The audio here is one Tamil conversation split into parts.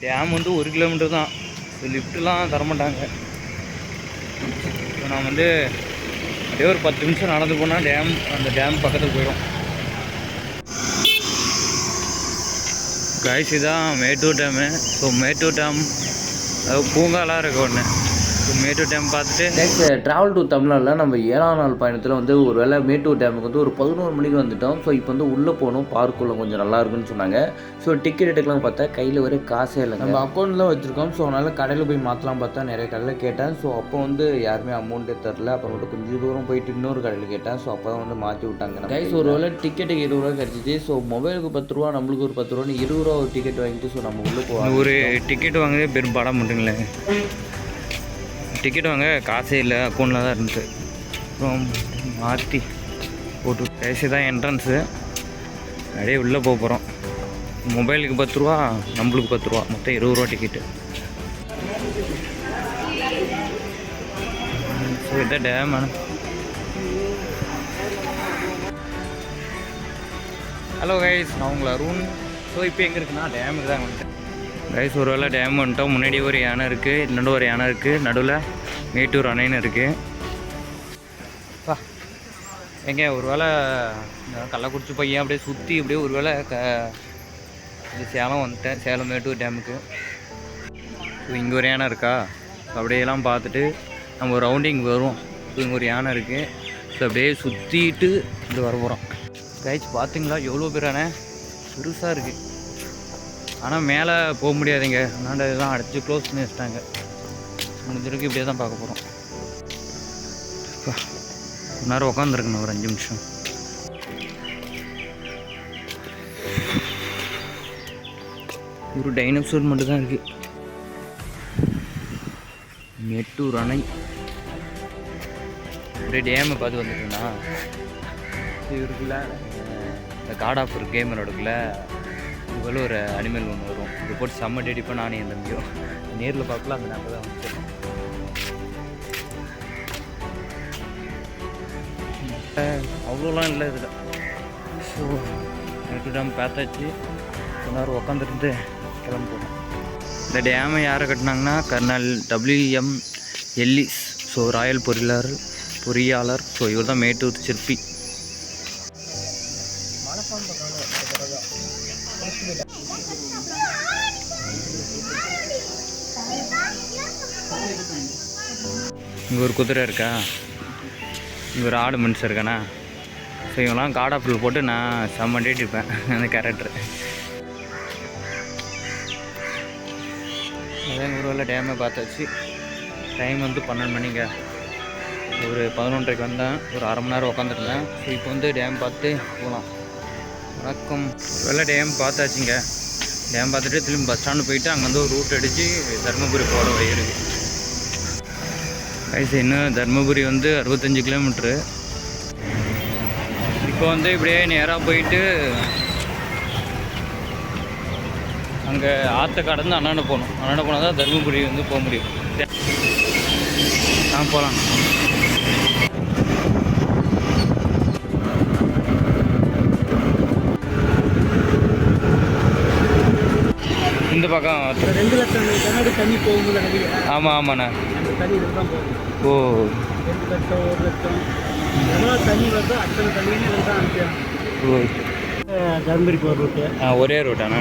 டேம் வந்து 1 கிலோமீட்டர் தான். லிஃப்ட்லாம் தரமாட்டாங்க. இப்போ நான் வந்து அப்படியே ஒரு 10 நிமிஷம் நடந்து போனால் அந்த டேம் பக்கத்துக்கு போயிடும். கைஸ் இதுதான் Mettur dam. So Mettur dam பூங்காலாம் இருக்கு ஒன்று. மேட்டூர் டேம் பார்த்துட்டு ட்ராவல் டு தமிழ்நாட்டில் நம்ம 7ஆம் நாள் பயணத்தில் வந்து ஒரு வேளை மேட்டூர் டேமுக்கு வந்து ஒரு 11 மணிக்கு வந்துவிட்டோம். ஸோ இப்போ வந்து உள்ளே போகணும், பார்க்குள்ளே கொஞ்சம் நல்லா இருக்குன்னு சொன்னாங்க. ஸோ டிக்கெட் எடுக்கலாம் பார்த்தா கையில் வர காசே இல்லை. நம்ம அக்கௌண்ட்டில் வச்சுருக்கோம். ஸோ அதனால் கடையில் போய் மாற்றலாம் பார்த்தா நிறைய கடையில் கேட்டேன். ஸோ அப்போ வந்து யாருமே அமௌண்ட்டே தரல. அப்புறம் மட்டும் கொஞ்சம் தூரம் போயிட்டு இன்னொரு கடையில் கேட்டேன். ஸோ அப்போ தான் வந்து மாற்றி விட்டாங்க. கைஸ் ஒரு வேளை டிக்கெட்டுக்கு 20 ரூபா கிடச்சிச்சு. ஸோ மொபைலுக்கு 10 ரூபா, நம்மளுக்கு ஒரு 10 ரூபான்னு 20 ரூபா ஒரு டிக்கெட் வாங்கிட்டு ஸோ நம்ம உள்ளே போவோம். ஒரு டிக்கெட் வாங்குறதே பெரும் படம் மட்டுங்களே. டிக்கெட் வாங்க காசே இல்லை, அக்கௌண்ட்டில் தான் இருந்துச்சு. அப்புறம் மாற்றி போட்டு பேசி தான் என்ட்ரன்ஸு. நிறைய உள்ளே போக போகிறோம். மொபைலுக்கு 10 ரூபா, நம்மளுக்கு 10 ரூபா, மொத்தம் 20 ரூபா டிக்கெட்டு. ஸோ இதான் டேம். ஹலோ கைஸ், நான் உங்களை அருண். ஸோ இப்போ எங்கே இருக்குன்னா டேமுக்கு தான் வந்துட்டேன் கைஸ். ஒரு வேளை டேம் வந்துட்டோம். முன்னாடி ஒரு யானை இருக்குது, இன்னொன்று ஒரு யானை இருக்குது, நடுவில் மேட்டூர் அணைன்னு இருக்குது. எங்கே ஒரு வேளை கள்ளக்குறிச்சி பையன் அப்படியே சுற்றி அப்படியே ஒரு வேளை இது சேலம் வந்துட்டேன், சேலம் மேட்டூர் டேமுக்கு. ஸோ இங்கே ஒரு யானை இருக்கா, அப்படியெல்லாம் பார்த்துட்டு நம்ம ஒரு ரவுண்டிங் வருவோம். ஸோ இங்கே ஒரு யானை இருக்குது. ஸோ அப்படியே சுற்றிட்டு இது வர போகிறோம். கைஸ் பார்த்தீங்களா எவ்வளோ பேரான பெருசாக இருக்குது. ஆனால் மேலே போக முடியாதுங்க, அதனால் இதெல்லாம் அடைச்சி க்ளோஸ் பண்ணி வச்சிட்டாங்க. முடிஞ்சிருக்கு இப்படியே தான் பார்க்க போகிறோம். ஒரு நேரம் உட்காந்துருக்கணும், ஒரு 5 நிமிஷம். ஒரு டைனோசர் மட்டும் தான் இருக்குது. மேட்டூர் அணை அப்படியே டேமை பார்த்து வந்துட்டோம்னா இது இருக்குல்ல, இந்த காட் ஆஃப் ஒரு கேம் விளையாடுக்குள்ள இதுபோல் ஒரு அனிமல் ஒன்று வரும். இது போட்டு செம்ம டேடிப்போ நானே என் தம்பியும் நேரில் பார்க்கலாம். அந்த நேரத்தில் தான் வந்துட்டு அவ்வளோலாம் இல்லை இதில். ஸோ மேட்டூர் டேம் பார்த்தாச்சு. கொஞ்ச நேரம் உட்காந்துருந்து கிளம்ப போகிறோம். இந்த டேமை யாரை கட்டினாங்கன்னா colonel WM Ellis. So royal பொறியாளர். ஸோ இவர் தான் மேட்டூர் சிற்பி. இங்கே ஒரு குதிரை இருக்கா, இங்கே ஒரு ஆடு மனுஷன் இருக்காண்ணா. ஸோ இவங்களாம் காட் ஆப்பிள் போட்டு நான் செம்மண்டிட்டு இருப்பேன் அந்த கேரக்டர். அதான் ஒரு வேளை டேமை பார்த்தாச்சு. டைம் வந்து 12 மணிங்க. ஒரு 11:30க்கு வந்தேன். ஒரு அரை மணி நேரம் உட்காந்துருந்தேன். ஸோ இப்போ வந்து டேம் பார்த்து போகலாம். வணக்கம். வேலை டேம் பார்த்தாச்சுங்க. டேம் பார்த்துட்டு திரும்பி பஸ் ஸ்டாண்டு போயிட்டு அங்கே வந்து ஒரு ரூட் அடித்து தருமபுரி போகிற வழி இருக்குது. கைஸ் இன்னும் தருமபுரி வந்து 65 கிலோமீட்ரு. இப்போ வந்து இப்படியே நேராக போயிட்டு அங்கே ஆற்ற கடந்து அண்ணாண்ட போகணும். அண்ணாண்ட போனால் தான் தருமபுரி வந்து போக முடியும். போகலாம். இந்த பக்கம் 2 லட்சம் கனடி தண்ணி போகும்போது. ஆமாம் ஆமாண்ணா. தண்ணி தான் போகும். ஓ 2 லட்சம் 1 லட்சம் எவ்வளோ தண்ணி வருதோ அத்தனை தண்ணியும் தான் அனுப்பிடும். ஓ தருமபுரி போகிற ரூட்டு. ஒரே ரூட்டாண்ணா.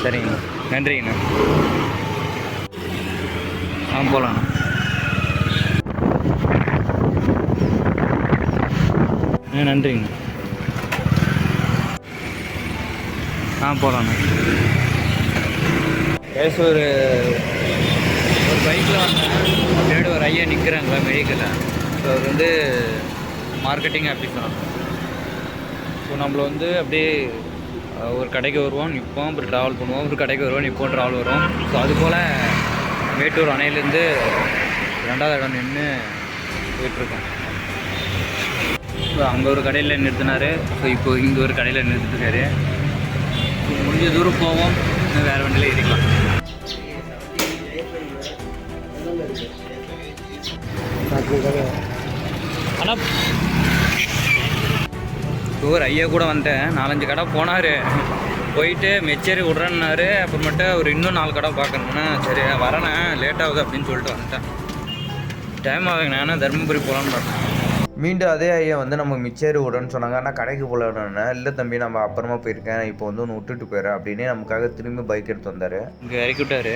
சரிங்கண்ணா, நன்றிங்கண்ணா. போகலாண்ணா. நன்றிங்கண்ணா. போகலாண்ணா. பேச ஒரு பைக்கில் வந்தேன். பின்னாடி ஒரு ஐயா நிற்கிறாங்களா மெடிக்கலில். ஸோ அவர் வந்து மார்க்கெட்டிங் ஆஃபீஸர். ஸோ நம்மளை வந்து அப்படியே ஒரு கடைக்கு வருவோம், நிற்போம், அப்புறம் ட்ராவல் பண்ணுவோம். ஒரு கடைக்கு வருவோம், நிற்போம், ட்ராவல் வரும். ஸோ அதுபோல் மேட்டூர் அணையிலேருந்து 2வது இடம் நின்று போயிட்டுருக்கோம். ஸோ அங்கே ஒரு கடையில் நிறுத்தினார். ஸோ இப்போ இங்கே ஒரு கடையில் நிறுத்திட்டுருக்காரு. முடிஞ்ச தூரம் போவோம், வேறு வண்டியில் ஏறிக்கலாம். ஆனால் ஒரு ஐயா கூட வந்துட்டேன். 4-5 கடை போனார். போயிட்டு மெச்சேரி விட்றேன்னாரு. அப்புறமேட்டு ஒரு இன்னும் 4 கடை பார்க்கணுன்னா சரி வரேண்ணே லேட் ஆகுது அப்படின்னு சொல்லிட்டு வந்துட்டேன். டைம் ஆகுங்கண்ணா, ஏன்னா தருமபுரி போகலான்னு பார்த்தேன். மீண்டும் அதே ஐயா வந்து நம்ம மிச்சேரி விடுறேன்னு சொன்னாங்க. ஆனால் கடைக்கு போகலன்னா இல்லை தம்பி நம்ம அப்புறமா போயிருக்கேன், இப்போ வந்து ஒன்று விட்டுட்டு போயிடுறேன் அப்படின்னே நமக்காக திரும்பி பைக் எடுத்து வந்தார். இங்கே இறக்கி விட்டார்.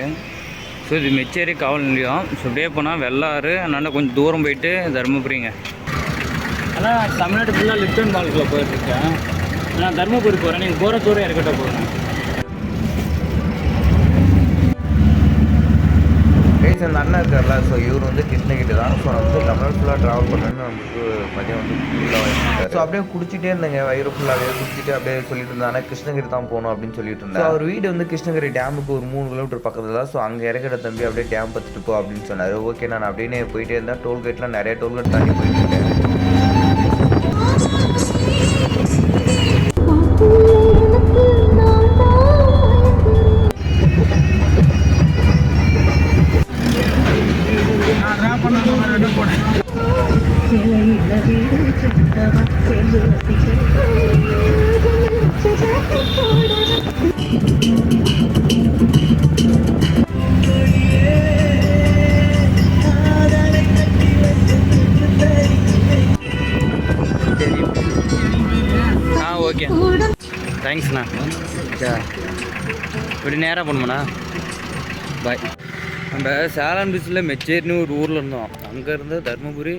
ஸோ இது மெச்சேரி காவல் நிலையம். ஸோ அப்படியே போனால் வெள்ளாறு, அதனால் கொஞ்சம் தூரம் போயிட்டு தருமபுரிங்க. ஆனால் தமிழ்நாடு ஃபுல்லாக லிப்டன் பால்குள்ளே போயிட்டுருக்கேன். நான் தருமபுரி போகிறேன், நீங்கள் போகிற தூரம் இறக்கிட்ட போகிறேன். கைஸ் அந்த அண்ணா இருக்கார்ல, ஸோ இவர் வந்து கிருஷ்ணகிரி தான். ஸோ வந்து தமிழ்நாடு ஃபுல்லாக ட்ராவல் பண்ணணுன்னு நமக்கு மதியம் வந்து ஃபுல்லாக வாங்கிட்டார். ஸோ அப்படியே குடிச்சிட்டே இருந்தேங்க, வயிறு ஃபுல்லாகவே குடிச்சிட்டு அப்படியே சொல்லிட்டு இருந்தாங்க கிருஷ்ணகிரி தான் போகணும் அப்படின்னு சொல்லிட்டு இருந்தேன். அவர் வீடு வந்து கிருஷ்ணகிரி டேமுக்கு ஒரு 3 கிலோமீட்டர் பக்கத்தில் தான். ஸோ அங்கே இறக்கிற தம்பி அப்படியே டேம் பார்த்துட்டு போ அப்படின்னு சொன்னார். ஓகே நான் அப்படியே போயிட்டே இருந்தேன். டோல்கேட்லாம் நிறைய டோல்கேட் தாண்டி போயிட்டு இருக்கேன். ஓகே தேங்க்ஸ்ண்ணா. இப்படி நேராக போகணுமாண்ணா? பாய். நம்ம சேலம் பீச்சில் மெச்சேரின்னு ஒரு ஊரில் இருந்தோம். அங்கேருந்து தருமபுரி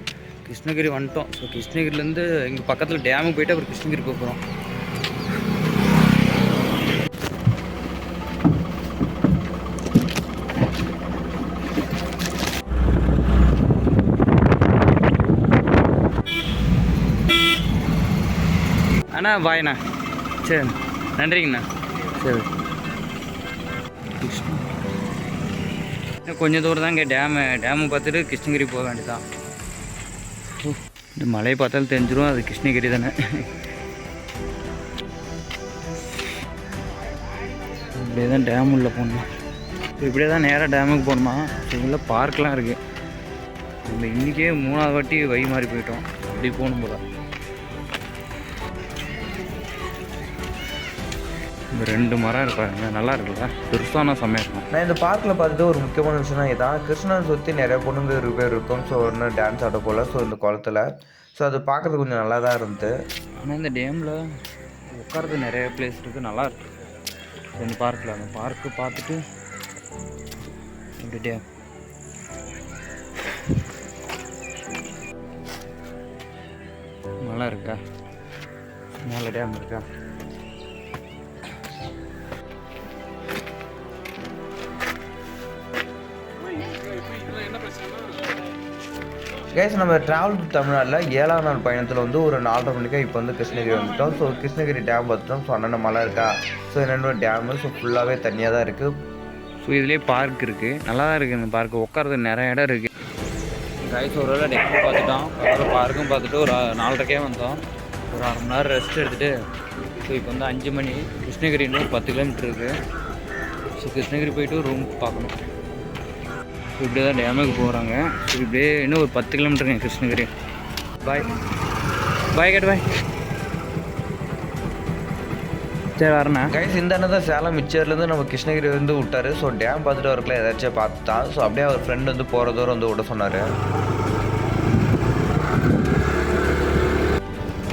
கிருஷ்ணகிரி வந்துட்டோம். ஸோ கிருஷ்ணகிரிலேருந்து இங்கே பக்கத்தில் டேமுக்கு போயிட்டு அப்புறம் கிருஷ்ணகிரி போகிறோம். அண்ணா பாய்ண்ணா. சரி நன்றிங்கண்ணா. சரி கொஞ்சம் தூரம் தான் இங்கே டேமு பார்த்துட்டு கிருஷ்ணகிரி போக வேண்டியதான். இந்த மலையை பார்த்தாலும் தெரிஞ்சிடும் அது கிருஷ்ணகிரி தானே. இப்படியே தான் டேம் உள்ள போகணுமா? இப்படியே தான் நேராக டேமுக்கு போகணுமா? உள்ள பார்க்லாம் இருக்குது. நம்ம இன்றைக்கே 3ஆவது வாட்டி வழி மாறி போயிட்டோம். அப்படி போகணும் போல. இந்த 2 மரம் இருப்பாங்க, நல்லா இருக்குல்ல, பெருசான செம்மையாக இருக்கும். நான் இந்த பார்க்கில் பார்த்துட்டு ஒரு முக்கியமான விஷயம் இதான், கிருஷ்ணன் சுற்றி நிறைய பொண்ணுங்க பேர் இருக்கும். ஸோ ஒன்று டான்ஸ் ஆட போல். ஸோ இந்த குளத்தில் ஸோ அது பார்க்குறது கொஞ்சம் நல்லா தான் இருந்தது. ஆனால் இந்த டேமில் உட்காரது நிறைய பிளேஸ் இருக்குது, நல்லா இருக்குது. ஸோ இந்த பார்க்கில் அந்த பார்க்கு பார்த்துட்டு இப்படி டேம் நல்லா இருக்கா, நல்ல டேம் இருக்கா. கைஸ் நம்ம ட்ராவல் டு தமிழ்நாட்டில் 7ஆம் நாள் பயணத்தில் வந்து ஒரு 4:30 மணிக்கு இப்போ வந்து கிருஷ்ணகிரி வந்துட்டோம். ஸோ கிருஷ்ணகிரி டேம் பார்த்துட்டோம். ஸோ அண்ணன் மலை இருக்கா, ஸோ என்னென்ன டேமு, ஸோ ஃபுல்லாகவே தனியாக தான் இருக்குது. ஸோ இதுலேயே பார்க் இருக்குது, நல்லா தான் இருக்குது. இந்த பார்க்கு உட்காரது நிறைய இடம் இருக்குது. கைஸ் ஒரு வேளை டெக்ஸி பார்த்துட்டோம், அப்புறம் பார்க்கும் பார்த்துட்டு ஒரு 4:30க்கே வந்தோம். ஒரு 1/2 மணி நேரம் ரெஸ்ட் எடுத்துகிட்டு ஸோ இப்போ வந்து 5 மணி. கிருஷ்ணகிரி இன்னும் 10 கிலோமீட்டர் இருக்குது. ஸோ கிருஷ்ணகிரி போய்ட்டு ரூம் பார்க்கணும். ஸோ இப்படியே தான் டேமுக்கு போகிறாங்க. ஸோ இப்படியே இன்னும் ஒரு 10 கிலோமீட்டருங்க கிருஷ்ணகிரி. பாய் பாய் கேட்டு பாய். சரி வரண்ணா. கைஸ் இந்த அண்ணன் தான் சேலம் மிச்சர்லேருந்து நம்ம கிருஷ்ணகிரி வந்து விட்டார். ஸோ டேம் பார்த்துட்டு வரக்குள்ள ஏதாச்சும் பார்த்துட்டான். ஸோ அப்படியே அவர் ஃப்ரெண்ட் வந்து போகிற தூரம் வந்து விட சொன்னார்.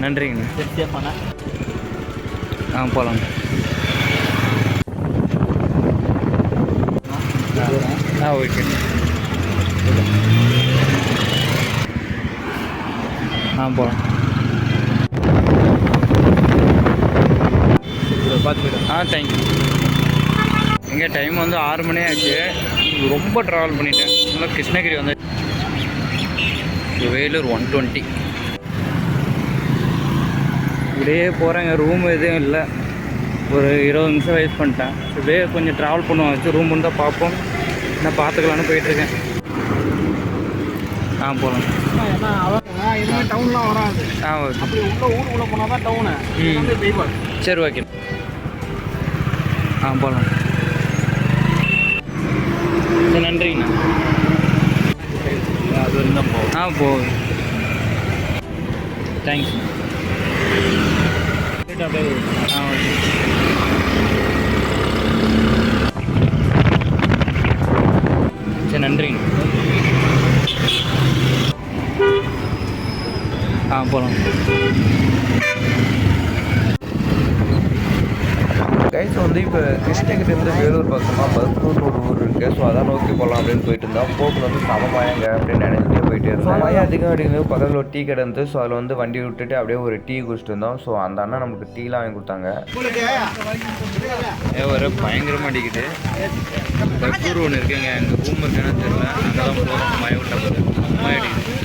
நன்றிங்கண்ணா. சேஃபாண்ணா. போகலாங்க. ஓகே. போகலாம். பார்த்து போய்ட்டு தேங்க்யூ. எங்கே டைம் வந்து 6 மணி ஆச்சு. ரொம்ப ட்ராவல் பண்ணிட்டேன். நல்லா கிருஷ்ணகிரி வந்து வேலூர் 120 இப்படியே போகிறேங்க. ரூம் எதுவும் இல்லை, ஒரு 20 நிமிஷம் வெயிட் பண்ணிட்டேன். இப்படியே கொஞ்சம் ட்ராவல் பண்ணுவோம் வச்சு ரூம் இருந்தால் பார்ப்போம், நான் பார்த்துக்கலான்னு போயிட்டுருக்கேன். போகலாம். இனிமேல் டவுன்லாம் வராது. ஓகே. அப்படி ஊருக்குள்ளே போனால் தான் டவுனு. சரி ஓகே. போகலாம். சரி நன்றிங்கண்ணா. அது இருந்தால் போகும். போகுது. தேங்க்ஸ். ஓகே. நன்றிங்க. போகலாம். கைஸ் வந்து இப்போ கிருஷ்ணகிரிலேருந்து வேலூர் பக்கமாக பர்கூர்னு ஒரு ஊர் இருக்குது. ஸோ அதான் நோக்கி போகலாம் அப்படின்னு போயிட்டு இருந்தோம். போக்கில் வந்து சமமாயங்க அப்படின்னு நினைச்சிட்டே போயிட்டே இருந்தோம். மழை அதிகம் அடிக்குது. பக்கத்தில் ஒரு டீ கடை இருந்து. ஸோ அதில் வந்து வண்டி விட்டுட்டு அப்படியே ஒரு டீ குடிச்சிட்டு இருந்தோம். ஸோ அந்த அண்ணா நமக்கு டீலாம் வாங்கி கொடுத்தாங்க. ஒரு பயங்கரமாக அடிக்குது. பர்கூர் ஒன்று இருக்குங்க, எங்கள் ரூம் இருக்குன்னு தெரியல, அங்கே தான் போகிறோம். மழை விட்டா மழை அடிக்குது.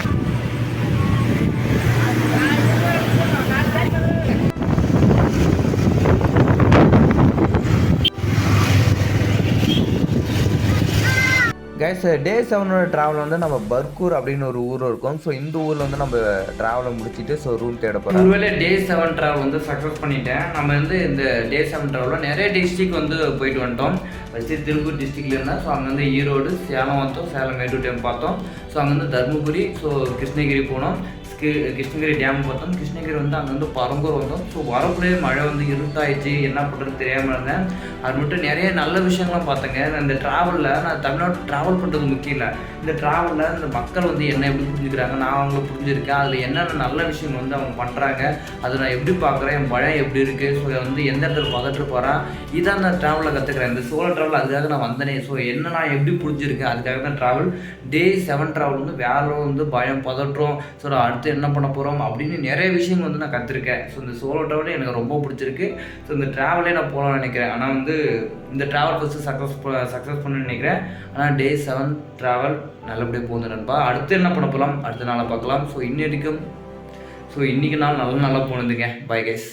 கைஸ் டே 7 ட்ராவல் வந்து நம்ம பர்கூர் அப்படின்னு ஒரு ஊர் இருக்கும். ஸோ இந்த ஊரில் வந்து நம்ம ட்ராவலை முடிச்சுட்டு ஸோ ரூம் தேட போகிறோம். ஒருவேளை டே 7 ட்ராவல் வந்து சக்ஸஸ் பண்ணிட்டேன். நம்ம வந்து இந்த டே 7 ட்ராவலில் நிறைய டிஸ்ட்ரிக் வந்து போயிட்டு வந்துட்டோம். ஃபஸ்ட்டு திருப்பூர் டிஸ்ட்ரிக்டில் இருந்தால் ஸோ அங்கே வந்து ஈரோடு, சேலம் வந்தோம். சேலம் மேட்டூர் டேம் பார்த்தோம். ஸோ அங்கே வந்து தருமபுரி, ஸோ கிருஷ்ணகிரி போனோம். கிருஷ்ணகிரி டேம் பார்த்தோம். கிருஷ்ணகிரி வந்து அங்கே வந்து பரம்பூர் வந்தோம். ஸோ வரக்குள்ளேயே மழை வந்து இருட்டாயிடுச்சு, என்ன பண்ணுறது தெரியாமல் இருந்தேன். அது மட்டும் நிறைய நல்ல விஷயங்கள்லாம் பார்த்தேங்க. இந்த ட்ராவலில் நான் தமிழ்நாட்டு ட்ராவல் பண்ணுறது முக்கியம் இல்லை, இந்த ட்ராவலில் இந்த மக்கள் வந்து என்ன எப்படி புரிஞ்சுக்கிறாங்க, நான் அவங்கள புரிஞ்சுருக்கேன். அதில் என்னென்ன நல்ல விஷயம் வந்து அவங்க பண்ணுறாங்க, அதை நான் எப்படி பார்க்குறேன், என் பழம் எப்படி இருக்குது, ஸோ வந்து எந்த இடத்துல பதட்டு போகிறேன், இதான் நான் ட்ராவலில் கற்றுக்கிறேன். இந்த சோலோ ட்ராவல் அதுக்காக நான் வந்தேனே. ஸோ என்ன நான் எப்படி புரிஞ்சிருக்கேன், அதுக்காக தான் ட்ராவல். டே 7 ட்ராவல் வந்து வேலை வந்து பயம் பதட்டுறோம், ஸோ அடுத்து என்ன பண்ண போகிறோம் அப்படின்னு நிறைய விஷயங்கள் வந்து நான் கற்றுருக்கேன். ஸோ இந்த சோலோ ட்ராவலே எனக்கு ரொம்ப பிடிச்சிருக்கு. ஸோ இந்த ட்ராவலே நான் போகலான்னு நினைக்கிறேன். ஆனால் வந்து இந்த ட்ராவல் ஃபஸ்ட்டு சக்ஸஸ் பண்ண நினைக்கிறேன். ஆனால் டே 7 ட்ராவல் நல்லபடியாக போகுது நண்பா. அடுத்து என்ன பண்ண போகலாம், அடுத்த நாளை பார்க்கலாம். ஸோ இன்றைக்கு நாள் நல்லா போனதுங்க. Bye guys.